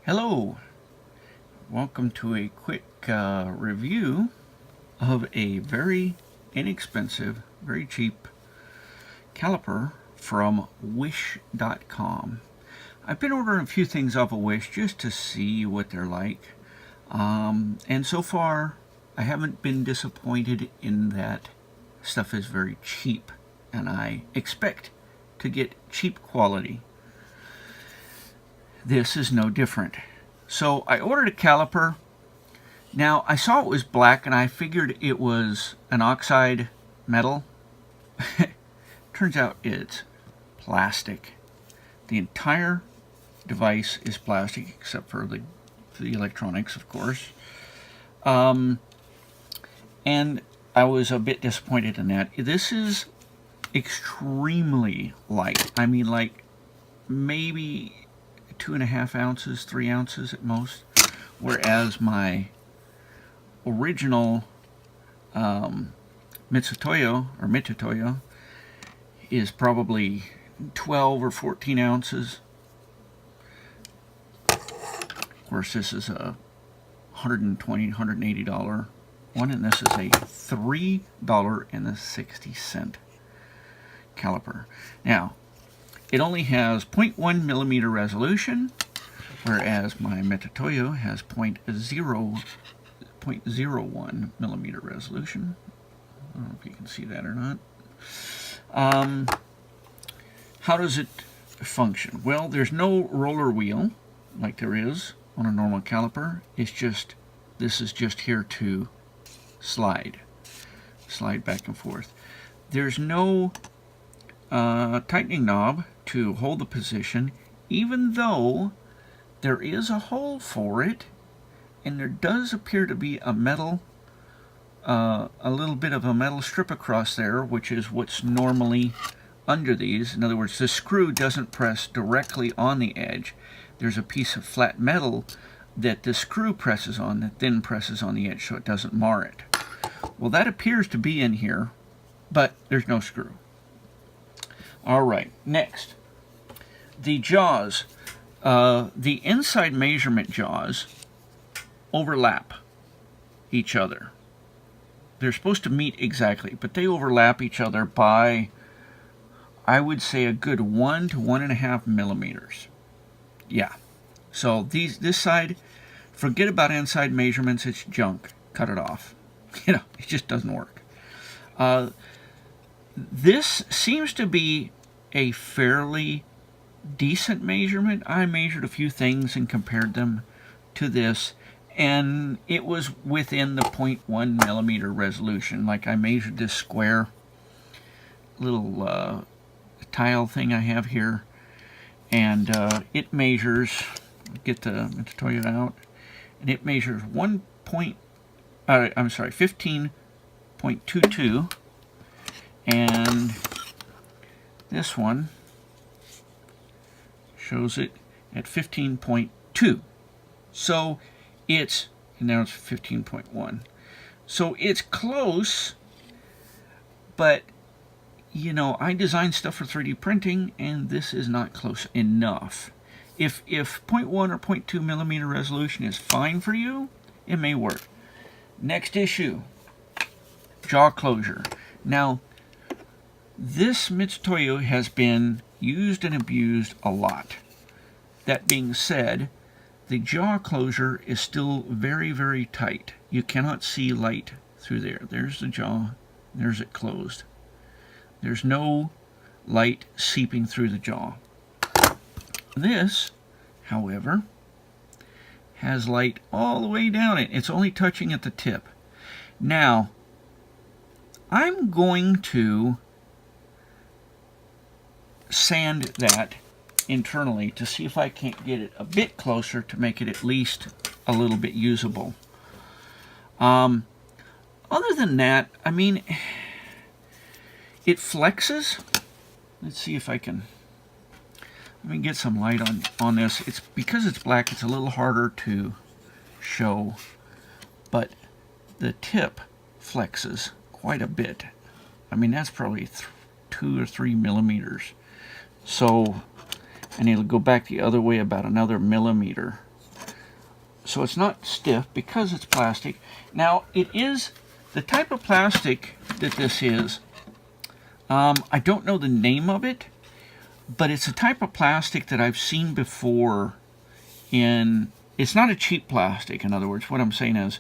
Hello, welcome to a quick review of a very inexpensive, very cheap caliper from Wish.com. I've been ordering a few things off of Wish just to see what they're like, and so far I haven't been disappointed in that stuff is very cheap, and I expect to get cheap quality. This is no different. So I ordered a caliper. Now I saw it was black and I figured it was an oxide metal. Turns out it's plastic. The entire device is plastic except for the electronics, of course. And I was a bit disappointed in that. This is extremely light. I mean, like maybe 2.5 ounces, 3 ounces at most, whereas my original Mitutoyo is probably 12 or 14 ounces. Of course, this is a $120, $180 one, and this is a $3.60 caliper. Now, it only has 0.1 millimeter resolution, whereas my Mitutoyo has 0.01 millimeter resolution. I don't know if you can see that or not. How does it function? Well, there's no roller wheel like there is on a normal caliper. It's just, this is just here to slide back and forth. There's no tightening knob to hold the position, even though there is a hole for it, and there does appear to be a metal, a little bit of a metal strip across there, which is what's normally under these. In other words, the screw doesn't press directly on the edge. There's a piece of flat metal that the screw presses on that then presses on the edge so it doesn't mar it. Well, that appears to be in here, but there's no screw. All right, next, the jaws. The inside measurement jaws overlap each other. They're supposed to meet exactly, but they overlap each other by, I would say, a good 1 to 1.5 millimeters. Yeah. So this side, forget about inside measurements. It's junk. Cut it off. You know, it just doesn't work. This seems to be a fairly decent measurement. I measured a few things and compared them to this, and it was within the 0.1 millimeter resolution. Like, I measured this square little tile thing I have here, and it measures, get the Mitutoyo out, and it measures 15.22, and this one shows it at 15.2. So it's, and now it's 15.1. So it's close, but you know, I design stuff for 3D printing, and this is not close enough. If 0.1 or 0.2 millimeter resolution is fine for you, it may work. Next issue, jaw closure. Now, this Mitutoyo has been used and abused a lot. That being said, the jaw closure is still very, very tight. You cannot see light through there. There's the jaw, there's it closed. There's no light seeping through the jaw. This, however, has light all the way down it. It's only touching at the tip. Now, I'm going to sand that internally to see if I can't get it a bit closer to make it at least a little bit usable. Other than that, I mean, it flexes. Let's see if I can, let me get some light on this. It's because it's black, it's a little harder to show, but the tip flexes quite a bit. I mean, that's probably 2 or 3 millimeters. So, and it'll go back the other way about another millimeter. So it's not stiff because it's plastic. Now, it is the type of plastic that this is. I don't know the name of it, but it's a type of plastic that I've seen before in... It's not a cheap plastic, in other words. What I'm saying is,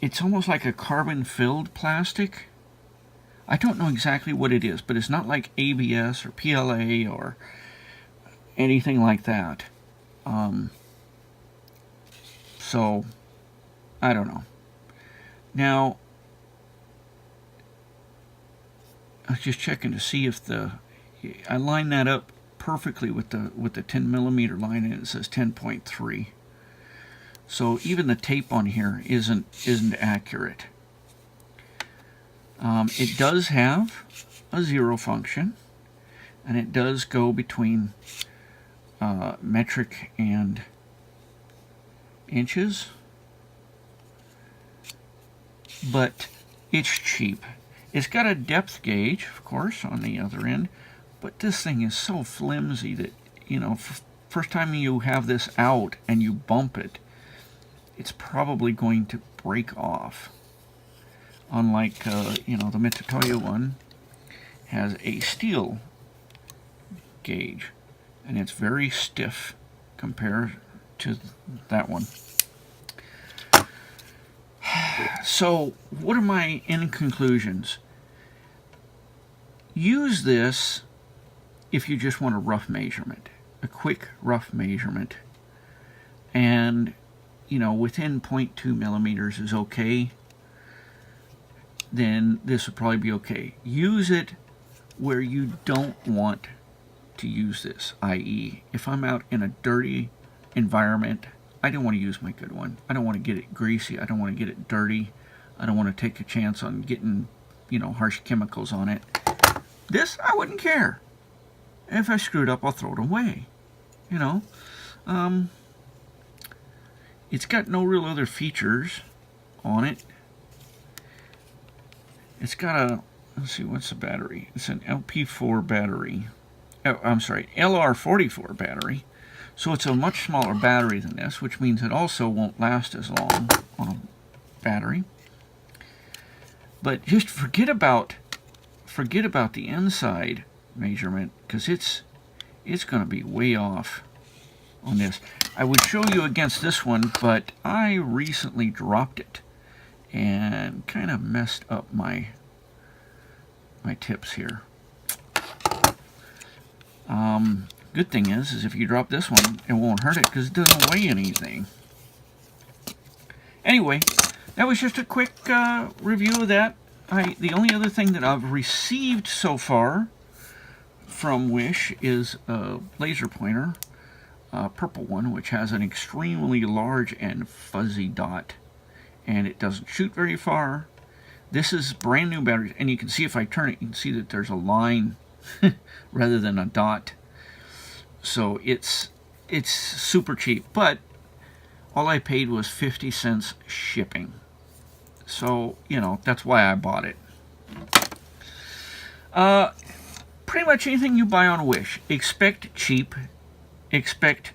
it's almost like a carbon-filled plastic. I don't know exactly what it is, but it's not like ABS or PLA or anything like that. So, I don't know. Now, I was just checking to see if I line that up perfectly with the 10 millimeter line, and it says 10.3. So even the tape on here isn't accurate. It does have a zero function, and it does go between metric and inches, but it's cheap. It's got a depth gauge, of course, on the other end, but this thing is so flimsy that, you know, first time you have this out and you bump it, it's probably going to break off. Unlike, you know, the Mitutoyo one has a steel gauge, and it's very stiff compared to that one. So, what are my end conclusions? Use this if you just want a rough measurement, a quick rough measurement, and, you know, within 0.2 millimeters is okay. Then this would probably be okay. Use it where you don't want to use this, i.e., if I'm out in a dirty environment, I don't want to use my good one. I don't want to get it greasy. I don't want to get it dirty. I don't want to take a chance on getting, you know, harsh chemicals on it. This, I wouldn't care. If I screwed up, I'll throw it away. You know, it's got no real other features on it. It's got a, let's see, what's the battery? It's an LP4 battery. Oh, I'm sorry, LR44 battery. So it's a much smaller battery than this, which means it also won't last as long on a battery. But just forget about the inside measurement, because it's going to be way off on this. I would show you against this one, but I recently dropped it and kind of messed up my tips here. Good thing is if you drop this one, it won't hurt it because it doesn't weigh anything. Anyway, that was just a quick review of that. The only other thing that I've received so far from Wish is a laser pointer, a purple one, which has an extremely large and fuzzy dot, and it doesn't shoot very far. This is brand new batteries, and you can see if I turn it, you can see that there's a line rather than a dot. So it's super cheap, but all I paid was 50 cents shipping. So, you know, that's why I bought it. Pretty much anything you buy on Wish, expect cheap, expect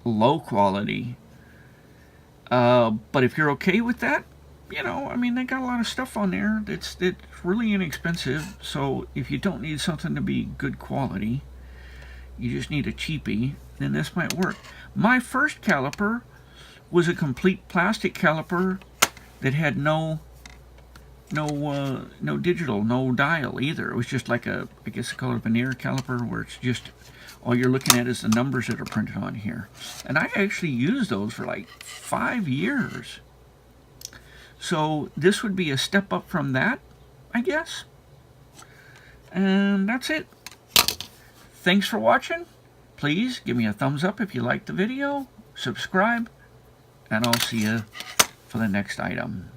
low quality. But if you're okay with that, you know, I mean, they got a lot of stuff on there that's really inexpensive. So if you don't need something to be good quality, you just need a cheapie, then this might work. My first caliper was a complete plastic caliper that had no digital, no dial either. It was just like I guess they call it a veneer caliper, where it's just all you're looking at is the numbers that are printed on here. And I actually used those for like 5 years. So this would be a step up from that, I guess. And that's it. Thanks for watching. Please give me a thumbs up if you liked the video, subscribe, and I'll see you for the next item.